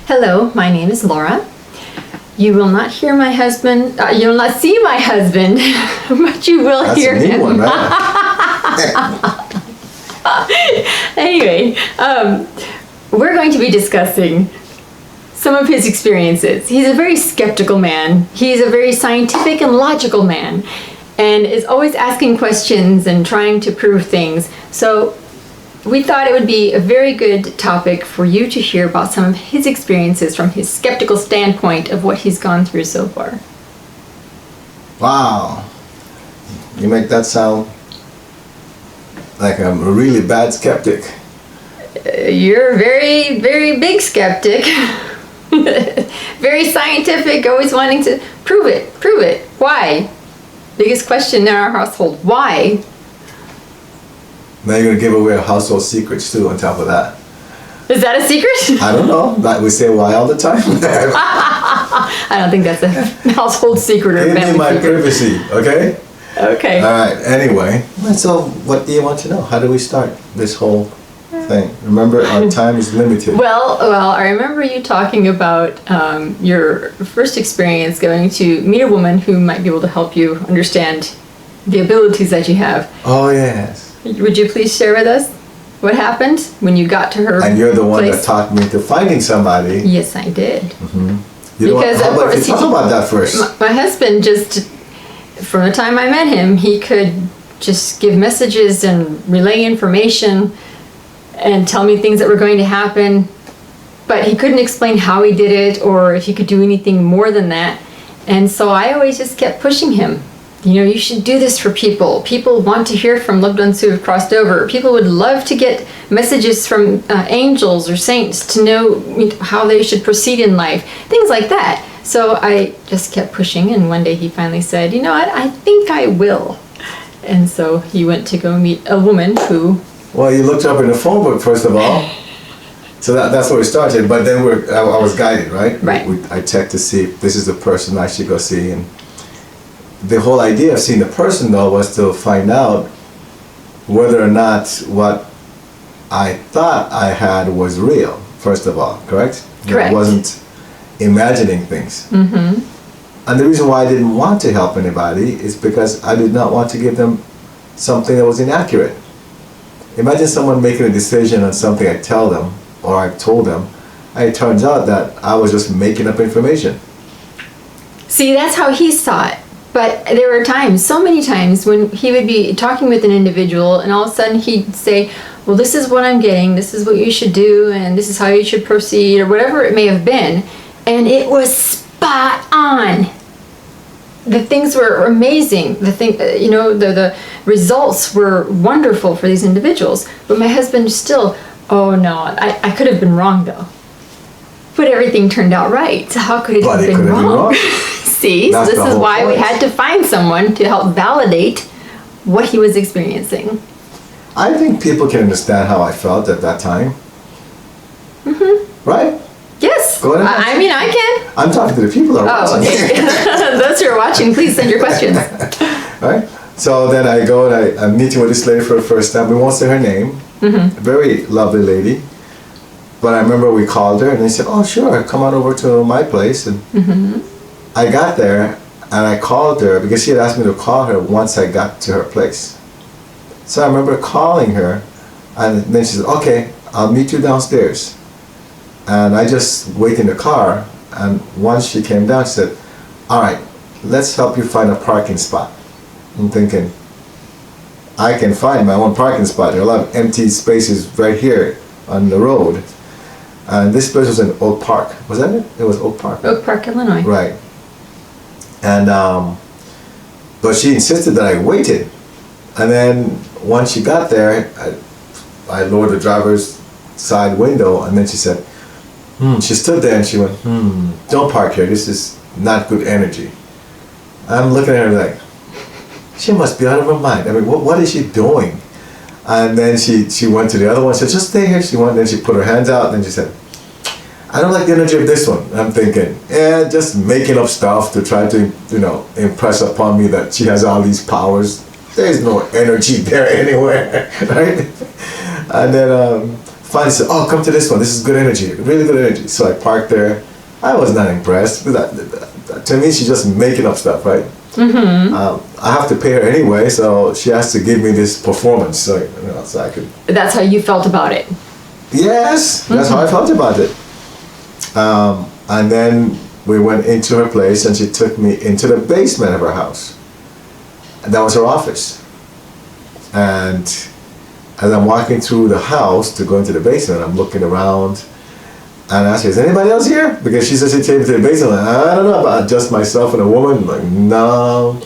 Hello, my name is Laura. You will not hear my husband, you will not see my husband, but you will hear him. That's a new one, right? Anyway, we're going to be discussing some of his experiences. He's a very skeptical man. He's a very scientific and logical man, and is always asking questions and trying to prove things. So we thought it would be a very good topic for you to hear about some of his experiences from his skeptical standpoint of what he's gone through so far. Wow. You make that sound like I'm a really bad skeptic. You're a very, very big skeptic. Very scientific, always wanting to prove it. Why? Biggest question in our household, why? Now you're going to give away our household secrets too on top of that. Is that a secret? I don't know. Like we say why all the time. I don't think that's a household secret or family secret. Give me my privacy, okay? Okay. All right, anyway. So what do you want to know? How do we start this whole thing? Remember, our time is limited. Well, I remember you talking about your first experience going to meet a woman who might be able to help you understand the abilities that you have. Oh, yes. Would you please share with us what happened when you got to her And you're the one place? that taught me to finding somebody. Yes, I did. Mm-hmm. How about you talk about that first? My husband just, from the time I met him, he could just give messages and relay information and tell me things that were going to happen, but he couldn't explain how he did it or if he could do anything more than that. And so I always just kept pushing him. You know, you should do this for people. People want to hear from loved ones who have crossed over. People would love to get messages from angels or saints to know how they should proceed in life. Things like that. So I just kept pushing, and one day he finally said, you know what, I think I will. And so he went to go meet a woman who... Well, you looked up in the phone book, first of all. So that's where we started. But then I was guided, right? Right. I checked to see if this is the person I should go see. And the whole idea of seeing the person, though, was to find out whether or not what I thought I had was real, first of all, correct? Correct. I wasn't imagining things. Mm-hmm. And the reason why I didn't want to help anybody is because I did not want to give them something that was inaccurate. Imagine someone making a decision on something I tell them or I told them, and it turns out that I was just making up information. See, that's how he saw it. But there were times, so many times, when he would be talking with an individual and all of a sudden he'd say, well, this is what I'm getting, this is what you should do, and this is how you should proceed, or whatever it may have been. And it was spot on. The things were amazing. The results were wonderful for these individuals. But my husband still, oh no, I could have been wrong though. But everything turned out right. So how could it have been wrong? See, so this is why we had to find someone to help validate what he was experiencing. I think people can understand how I felt at that time. Mm-hmm. Right? Yes. Go ahead. I mean, I can. I'm talking to the people that are watching. Okay. Those who are watching, please send your questions. Right? So then I go and I'm meeting with this lady for the first time. We won't say her name. Mm-hmm. A very lovely lady. But I remember we called her and they said, oh, sure, come on over to my place. And I got there and I called her because she had asked me to call her once I got to her place. So I remember calling her and then she said, okay, I'll meet you downstairs. And I just wait in the car, and once she came down, she said, all right, let's help you find a parking spot. I'm thinking, I can find my own parking spot. There are a lot of empty spaces right here on the road. And this place was in Oak Park. Was that it? It was Oak Park. Oak Park, Illinois. Right. And, but she insisted that I waited. And then once she got there, I lowered the driver's side window, and then she said, she stood there and she went, don't park here, this is not good energy. I'm looking at her like, she must be out of her mind. I mean, what is she doing? And then she went to the other one, she said, just stay here. She went, then she put her hands out, and then she said, I don't like the energy of this one. I'm thinking, just making up stuff to try to, impress upon me that she has all these powers. There's no energy there anywhere, right? And then finally said, "Oh, come to this one. This is good energy, really good energy." So I parked there. I was not impressed. To me, she's just making up stuff, right? I have to pay her anyway, so she has to give me this performance, so so I could. That's how you felt about it. Yes, that's how I felt about it. And then we went into her place, and she took me into the basement of her house. And that was her office. And as I'm walking through the house to go into the basement, I'm looking around, and I asked her, "Is anybody else here?" Because she said she came to the basement. Like, I don't know about just myself and a woman. I'm like, no.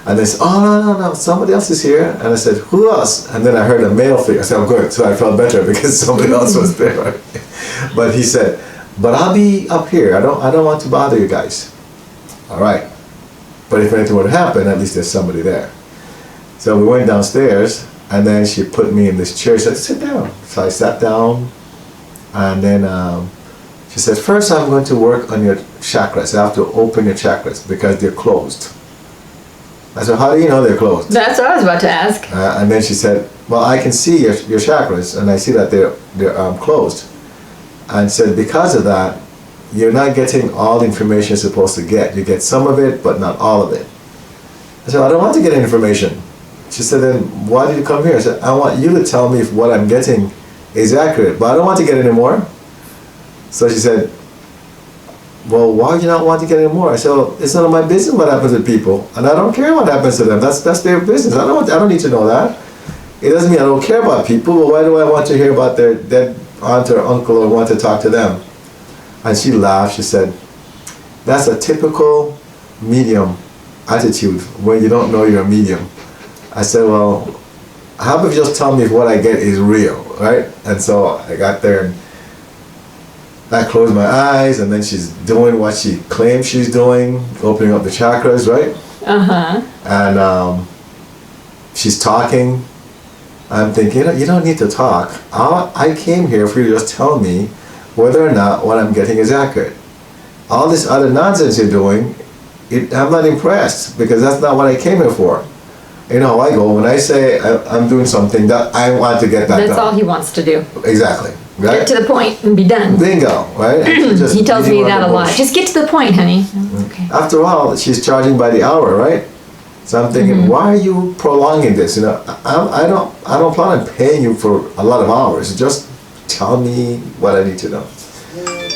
And they said, "Oh, no, somebody else is here." And I said, "Who else?" And then I heard a male figure. I said, "I'm good." So I felt better because somebody else was there. But he said, "But I'll be up here. I don't want to bother you guys." All right. But if anything would happen, at least there's somebody there. So we went downstairs, and then she put me in this chair. She said, "Sit down." So I sat down, and then she said, "First I'm going to work on your chakras. I have to open your chakras because they're closed." I said, "How do you know they're closed?" That's what I was about to ask. And then she said, "Well, I can see your chakras, and I see that they're closed." And said, "Because of that, you're not getting all the information you're supposed to get. You get some of it, but not all of it." I said, "I don't want to get information." She said, "Then why did you come here?" I said, "I want you to tell me if what I'm getting is accurate, but I don't want to get any more." So she said, "Well, why do you not want to get any more?" I said, "Well, it's none of my business what happens to people, and I don't care what happens to them. That's their business. I don't need to know that. It doesn't mean I don't care about people, but why do I want to hear about their dead aunt or uncle or want to talk to them?" And she laughed. She said, "That's a typical medium attitude when you don't know you're a medium." I said, "Well, how about you just tell me if what I get is real, right?" And so I got there, and I closed my eyes, and then she's doing what she claims she's doing, opening up the chakras, right? And she's talking. I'm thinking, you don't need to talk. I came here for you to just tell me whether or not what I'm getting is accurate. All this other nonsense you're doing, I'm not impressed, because that's not what I came here for. You know how I go. When I say I'm doing something, that I want to get that done. That's all he wants to do. Exactly. Right? Get to the point and be done. Bingo, right? He tells me that a lot. Just get to the point, honey. Okay. After all, she's charging by the hour, right? So I'm thinking, why are you prolonging this? You know, I don't plan on paying you for a lot of hours. Just tell me what I need to know.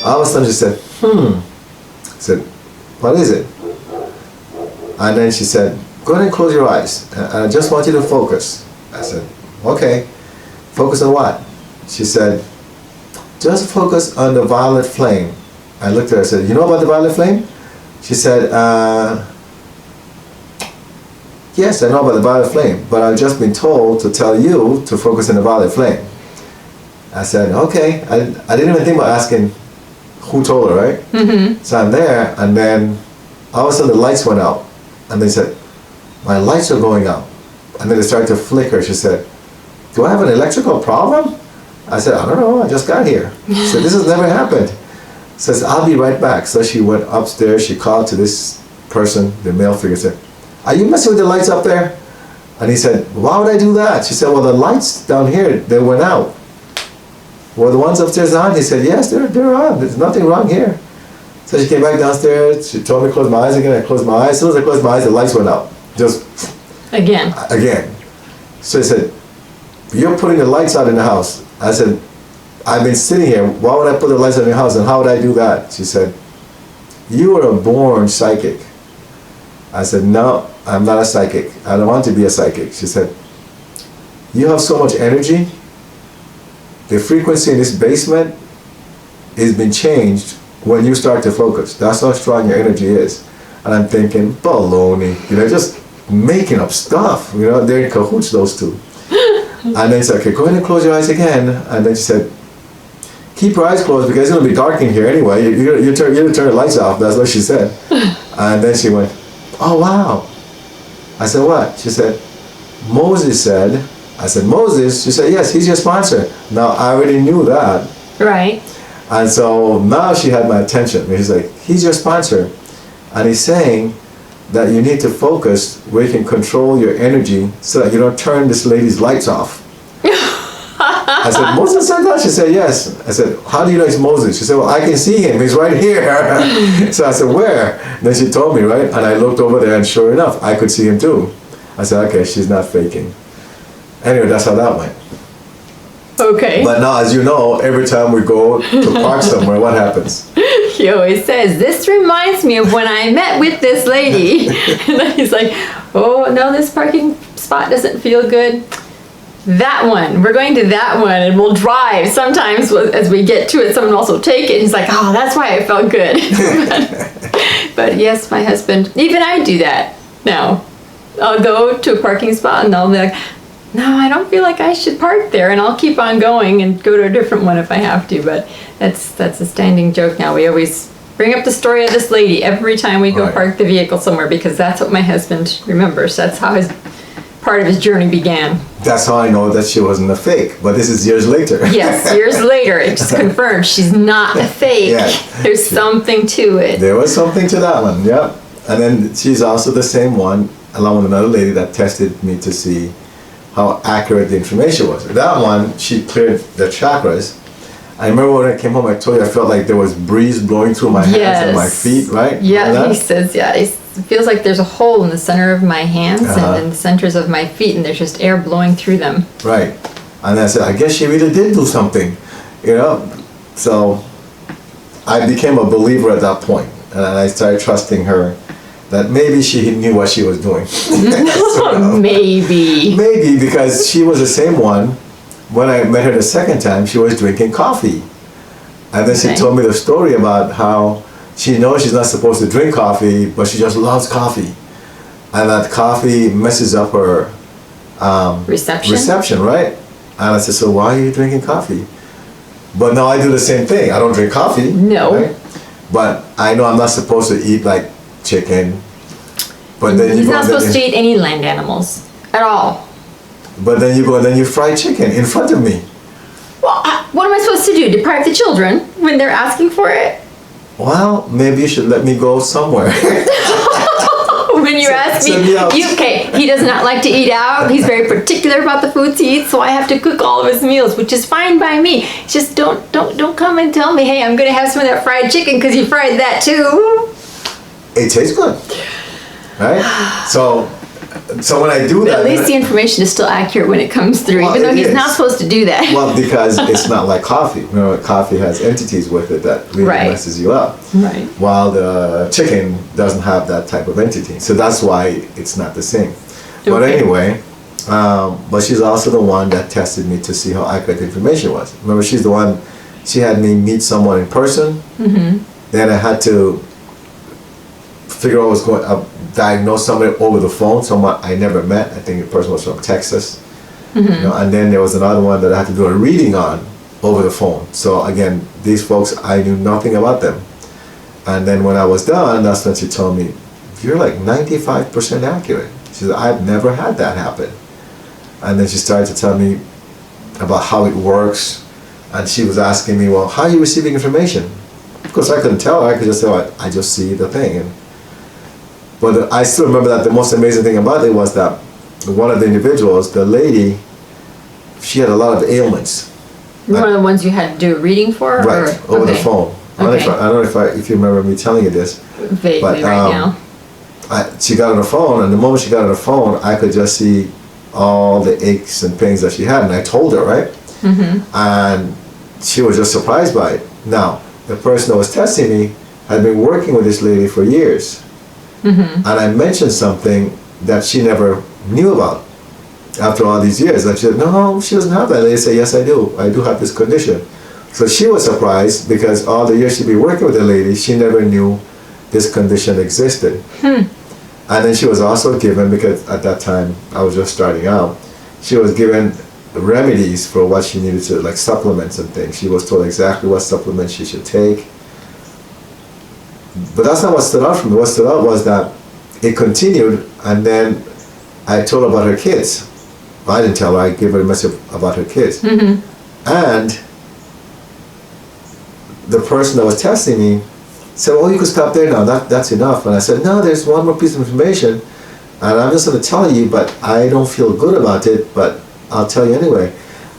All of a sudden she said, I said, "What is it?" And then she said, "Go ahead and close your eyes. And I just want you to focus." I said, "Okay. Focus on what?" She said, "Just focus on the violet flame." I looked at her and said, "You know about the violet flame?" She said, "Yes, I know about the violet flame, but I've just been told to tell you to focus on the violet flame." I said, "Okay." I didn't even think about asking who told her, right? So I'm there, and then all of a sudden the lights went out. And they said, "My lights are going out." And then they started to flicker. She said, "Do I have an electrical problem?" I said, "I don't know, I just got here." She said, "This has never happened." Says, "I'll be right back." So she went upstairs, she called to this person, the male figure, said, "Are you messing with the lights up there?" And he said, "Why would I do that?" She said, "Well, the lights down here, they went out." "Well, the ones upstairs on?" He said, "Yes, they're on. There's nothing wrong here." So she came back downstairs, she told me to close my eyes again. I closed my eyes. As soon as I closed my eyes, the lights went out. Just Again. So he said, "You're putting the lights out in the house." I said, "I've been sitting here. Why would I put the lights out in the house, and how would I do that?" She said, "You are a born psychic." I said, "No, I'm not a psychic. I don't want to be a psychic." She said, "You have so much energy. The frequency in this basement has been changed when you start to focus. That's how strong your energy is." And I'm thinking, baloney, just making up stuff. They're in cahoots, those two. And then she said, "Okay, go ahead and close your eyes again." And then she said, "Keep your eyes closed because it's going to be dark in here anyway. You turn the lights off." That's what she said. And then she went, "Oh, wow." I said, "What?" She said, "Moses said." I said, "Moses?" She said, "Yes, he's your sponsor." Now, I already knew that. Right. And so now she had my attention. He's like, "He's your sponsor. And he's saying that you need to focus where you can control your energy so that you don't turn this lady's lights off." I said, Moses said that? She said, yes. I said, how do you know it's Moses? She said, well, I can see him. He's right here. So I said, where? And then she told me, right? And I looked over there, and sure enough, I could see him too. I said, okay, she's not faking. Anyway, that's how that went. Okay. But now, as you know, every time we go to park somewhere, what happens? He always says, this reminds me of when I met with this lady. And then he's like, oh, no, this parking spot doesn't feel good. That one, we're going to that one, and we'll drive. Sometimes as we get to it, someone else will take it. He's like, oh, that's why I felt good. But yes, my husband, even I do that now. I'll go to a parking spot and I'll be like, no, I don't feel like I should park there, and I'll keep on going and go to a different one if I have to. But that's a standing joke now. We always bring up the story of this lady every time we go Right. park the vehicle somewhere, because that's what my husband remembers. That's how part of his journey began. That's how I know that she wasn't a fake. But this is years later. Yes, years later, it just confirmed she's not a fake. Yeah. There's something to it. There was something to that one, yep. And then she's also the same one, along with another lady that tested me to see how accurate the information was. That one, she cleared the chakras. I remember when I came home, I told you I felt like there was breeze blowing through my hands and my feet, right? Yeah, Remember he that? says, yeah, it feels like there's a hole in the center of my hands and in the centers of my feet, and there's just air blowing through them. Right. And I said, I guess she really did do something, you know? So I became a believer at that point, and I started trusting her that maybe she knew what she was doing. Maybe. Maybe, because she was the same one. When I met her the second time, she was drinking coffee. And then she Okay. told me the story about how she knows she's not supposed to drink coffee, but she just loves coffee. And that coffee messes up her Reception? right? And I said, so why are you drinking coffee? But now I do the same thing. I don't drink coffee. No. Right? But I know I'm not supposed to eat like chicken. But then He's you go not and then supposed to you- eat any land animals at all. But then you go and then you fry chicken in front of me. Well, what am I supposed to do? Deprive the children when they're asking for it? Well, maybe you should let me go somewhere. When you ask me, send me out. okay, he does not like to eat out. He's very particular about the foods he eats, so I have to cook all of his meals, which is fine by me. Just don't come and tell me, hey, I'm gonna have some of that fried chicken because you fried that too. It tastes good, right? So when I do that, At least the information is still accurate when it comes through, Well, even though it he's is. not supposed to do that. well, because it's not like coffee. You know, coffee has entities with it that really Right. messes you up. Right. While the chicken doesn't have that type of entity, so that's why it's not the same. But Okay. anyway, but she's also the one that tested me to see how accurate the information was. Remember, she's the one. She had me meet someone in person. Mm-hmm. Then I had to figure out what was going. Diagnose somebody over the phone, someone I never met. I think the person was from Texas. You know, and then there was another one that I had to do a reading on over the phone. So again, these folks, I knew nothing about them. And then when I was done, that's when she told me, you're like 95% accurate. She said, I've never had that happen. And then she started to tell me about how it works. And she was asking me, well, how are you receiving information? Of course, I couldn't tell her. I could just say, well, I just see the thing. But I still remember that the most amazing thing about it was that one of the individuals, the lady, she had a lot of ailments. One of the ones you had to do a reading for? Right, or? over the Okay. phone. I Okay. don't know if you remember me telling you this. Vaguely But, right now. She got on the phone, and the moment she got on the phone, I could just see all the aches and pains that she had, and I told her, right? And she was just surprised by it. Now, the person that was testing me had been working with this lady for years. And I mentioned something that she never knew about after all these years. And she said, no, she doesn't have that. They said, yes, I do. I do have this condition. So she was surprised because all the years she'd been working with the lady, she never knew this condition existed. And then she was also given, because at that time I was just starting out, she was given remedies for what she needed to, like supplements and things. She was told exactly what supplements she should take. But that's not what stood out for me. What stood out was that it continued, and then I told her about her kids. I didn't tell her, I gave her a message about her kids. And the person that was testing me said, oh, you could stop there now, that's enough. And I said, no, there's one more piece of information, and I'm just going to tell you, but I don't feel good about it, but I'll tell you anyway.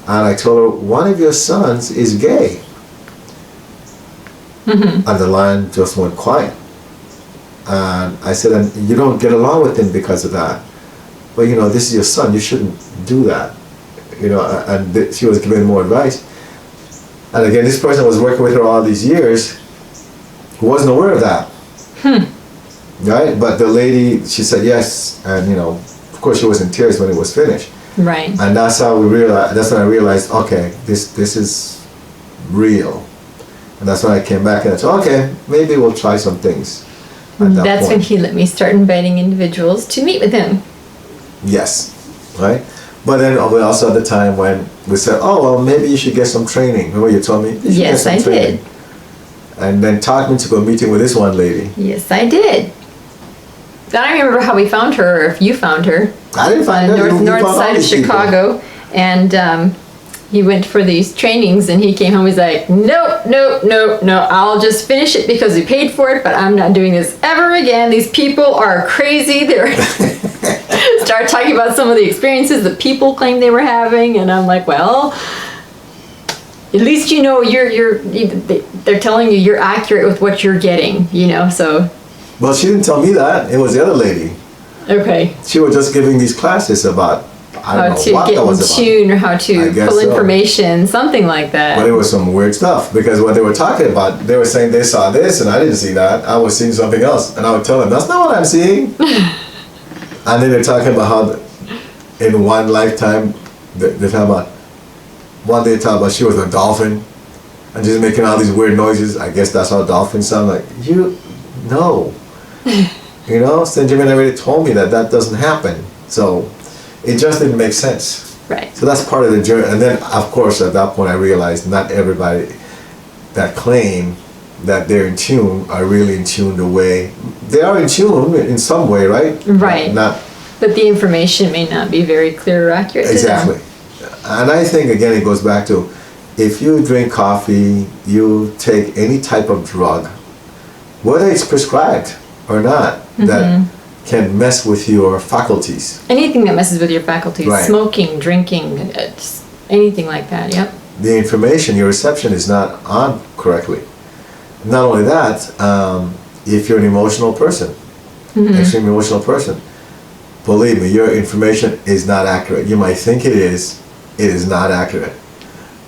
And I told her, one of your sons is gay. And the line just went quiet. And I said, and you don't get along with him because of that. But you know, this is your son, you shouldn't do that. You know, and she was giving more advice. And again, this person was working with her all these years, who wasn't aware of that. Right? But the lady, she said yes, and you know, of course she was in tears when it was finished. Right. And that's how we realized, that's when I realized, okay, this is real. And that's when I came back and I said, okay, maybe we'll try some things. That's when he let me start inviting individuals to meet with him. Yes, right? But then we also had the time when we said, oh, well, maybe you should get some training. Remember you told me? You should Yes, get some I training. did. And then taught me to go meeting with this one lady. Yes, I did. I don't remember how we found her, or if you found her. I didn't find on her. the You north found all side of these people. Chicago. And he went for these trainings, and he came home, he's like, nope, I'll just finish it because we paid for it, but I'm not doing this ever again. These people are crazy. They're start talking about some of the experiences that people claim they were having, and I'm like, well, at least you know they're telling you you're accurate with what you're getting, you know, so. Well, she didn't tell me that. It was the other lady. Okay. She was just giving these classes about, I don't How know to what get that in was about. tune, or how I to guess pull so. information, something like that. But it was some weird stuff, because what they were talking about, they were saying they saw this and I didn't see that. I was seeing something else. And I would tell them, that's not what I'm seeing. And then they're talking about how in one lifetime, they talk about, one day they talk about she was a dolphin and just making all these weird noises. I guess that's how dolphins sound. Like, no. You know, St. Jimmy already told me that doesn't happen. So it just didn't make sense. Right. So that's part of the journey. And then, of course, at that point I realized not everybody that claim that they're in tune are really in tune the way, they are in tune in some way, right? Right. Not But the information may not be very clear or accurate exactly. to them. And I think, again, it goes back to, if you drink coffee, you take any type of drug, whether it's prescribed or not, that can mess with your faculties. Anything that messes with your faculties, Right. smoking, drinking, just anything like that, yep. The information, your reception is not on correctly. Not only that, if you're an emotional person, extremely emotional person, believe me, your information is not accurate. You might think it is not accurate,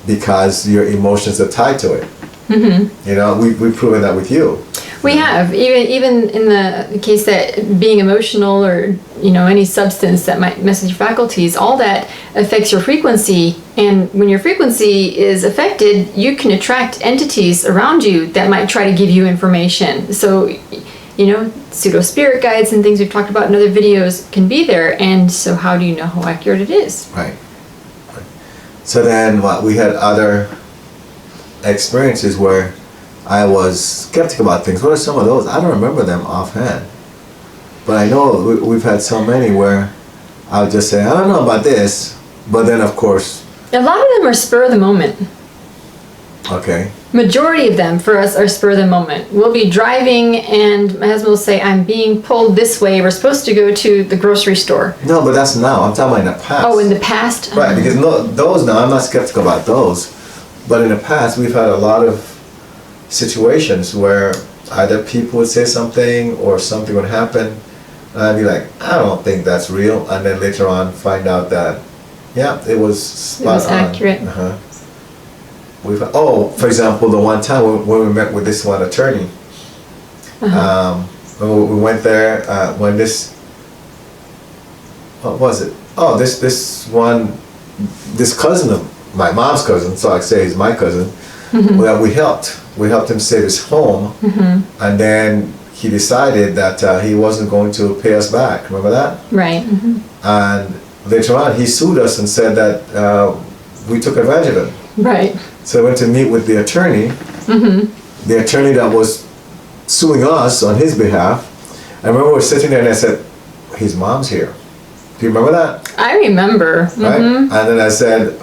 because your emotions are tied to it. You know, we've proven that with you. We have, even in the case that being emotional, or you know, any substance that might mess with your faculties, all that affects your frequency. And when your frequency is affected, you can attract entities around you that might try to give you information. So, you know, pseudo spirit guides and things we've talked about in other videos can be there. And so how do you know how accurate it is? Right. So then we had other experiences where I was skeptical about things. What are some of those? I don't remember them offhand. But I know we've had so many where I would just say, I don't know about this. But then, of course... A lot of them are spur of the moment. Okay. Majority of them for us are spur of the moment. We'll be driving and my husband will say, I'm being pulled this way. We're supposed to go to the grocery store. No, but that's now. I'm talking about in the past. Oh, in the past? Right, because those now, I'm not skeptical about those. But in the past, we've had a lot of situations where either people would say something or something would happen, and I'd be like, I don't think that's real, and then later on find out that, yeah, it was spot on. accurate. For example, the one time when we met with this one attorney, when we went there, when what was it? Oh, this cousin of my mom's cousin, so I say he's my cousin, that we helped. We helped him save his home, and then he decided that he wasn't going to pay us back. Remember that? Right. And later on, he sued us and said that we took advantage of him. Right. So I went to meet with the attorney, the attorney that was suing us on his behalf. I remember we were sitting there and I said, his mom's here. Do you remember that? I remember. Right? And then I said,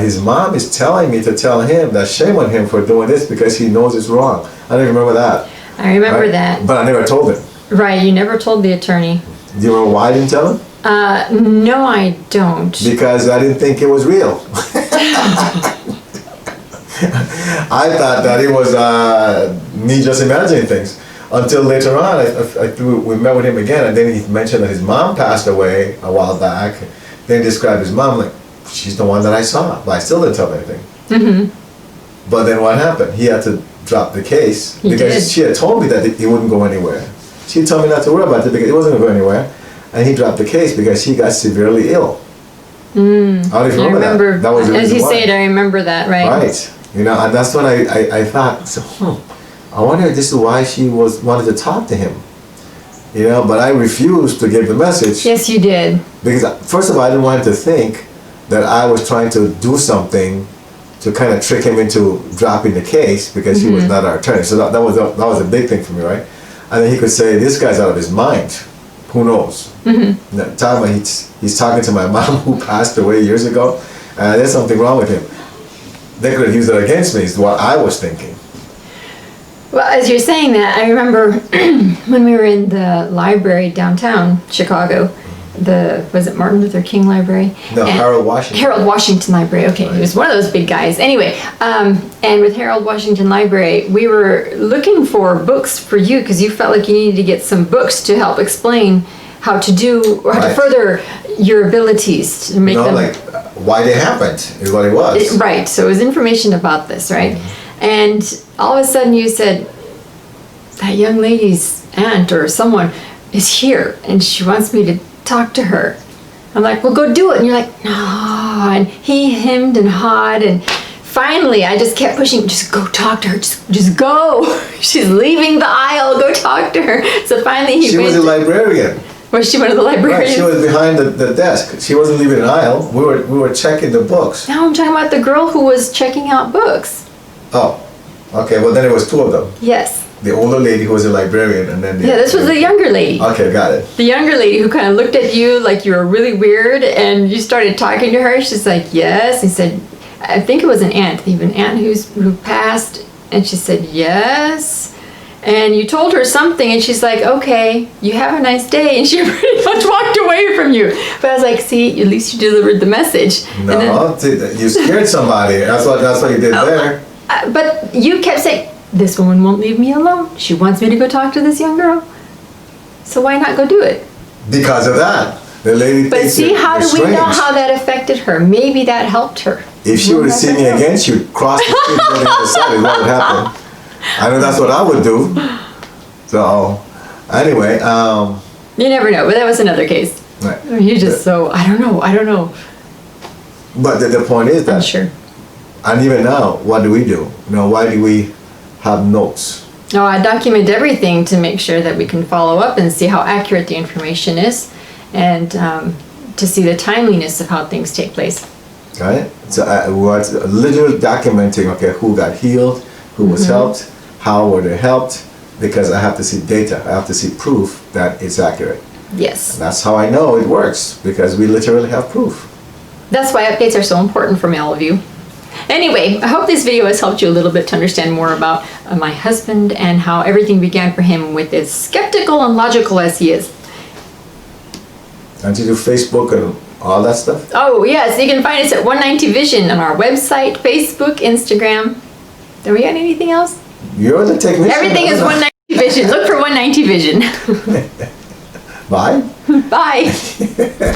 his mom is telling me to tell him that shame on him for doing this because he knows it's wrong. I don't remember that. I remember that. But I never told him. Right, you never told the attorney. Do you remember why I didn't tell him? No, I don't. Because I didn't think it was real. I thought that it was me just imagining things. Until later on, we met with him again, and then he mentioned that his mom passed away a while back. Then he described his mom like, she's the one that I saw, but I still didn't tell him anything. Mm-hmm. But then what happened? He had to drop the case because she had told me that it wouldn't go anywhere. She told me not to worry about it because it wasn't going to go anywhere. And he dropped the case because he got severely ill. I don't even remember that. That was the as reason you why. say it, I remember that, right? Right. You know, and that's when I thought, so, I wonder if this is why she wanted to talk to him. You know, but I refused to give the message. Yes, you did. Because first of all, I didn't want him to think that I was trying to do something to kind of trick him into dropping the case because he was not our attorney. So that was a big thing for me, right? And then he could say, this guy's out of his mind. Who knows? Mm-hmm. That time he's talking to my mom who passed away years ago, and there's something wrong with him. They could have used it against me, is what I was thinking. Well, as you're saying that, I remember when we were in the library downtown Chicago, was it Martin Luther King Library? No, Harold Washington. Harold Washington Library, okay. Right. He was one of those big guys. Anyway, and with Harold Washington Library, we were looking for books for you because you felt like you needed to get some books to help explain how to do, or how to further your abilities to make them. Like why they happened is what it was. Right, so it was information about this, right? Mm-hmm. And all of a sudden you said, that young lady's aunt or someone is here and she wants me to talk to her. I'm like, well, go do it. And you're like, no. And he hemmed and hawed. And finally, I just kept pushing, just go talk to her. Just go. She's leaving the aisle. Go talk to her. So finally She was a librarian. Was she one of the librarians? Right, she was behind the desk. She wasn't leaving an aisle. We were checking the books. No, I'm talking about the girl who was checking out books. Oh, okay. Well, then it was two of them. Yes. The older lady who was a librarian, and then this was the younger lady. Okay, got it. The younger lady who kind of looked at you like you were really weird, and you started talking to her. She's like, yes. He said, I think it was an aunt, even aunt who passed, and she said, yes. And you told her something, and she's like, okay, you have a nice day. And she pretty much walked away from you. But I was like, see, at least you delivered the message. No, you scared somebody. That's what you did there. But you kept saying, this woman won't leave me alone. She wants me to go talk to this young girl. So why not go do it? Because of that. The lady But see, how do we know how that affected her? Maybe that helped her. If she would have seen me again, she would cross the street and go to the other side. Is what would happen. I know that's what I would do. So, anyway. You never know, but that was another case. Right. You just I don't know. But the point is that. I'm sure. And even now, what do we do? Why do we have notes? No, I document everything to make sure that we can follow up and see how accurate the information is, and to see the timeliness of how things take place. Right? So we're literally documenting, okay, who got healed, who was helped, how were they helped, because I have to see data, I have to see proof that it's accurate. Yes. And that's how I know it works, because we literally have proof. That's why updates are so important for all of you. Anyway, I hope this video has helped you a little bit to understand more about my husband and how everything began for him, with as skeptical and logical as he is. And you do Facebook and all that stuff? Oh yes, you can find us at 190 Vision on our website, Facebook, Instagram. Do we got anything else? You're the technician. Everything is 190 Vision. Look for 190 Vision. Bye. Bye.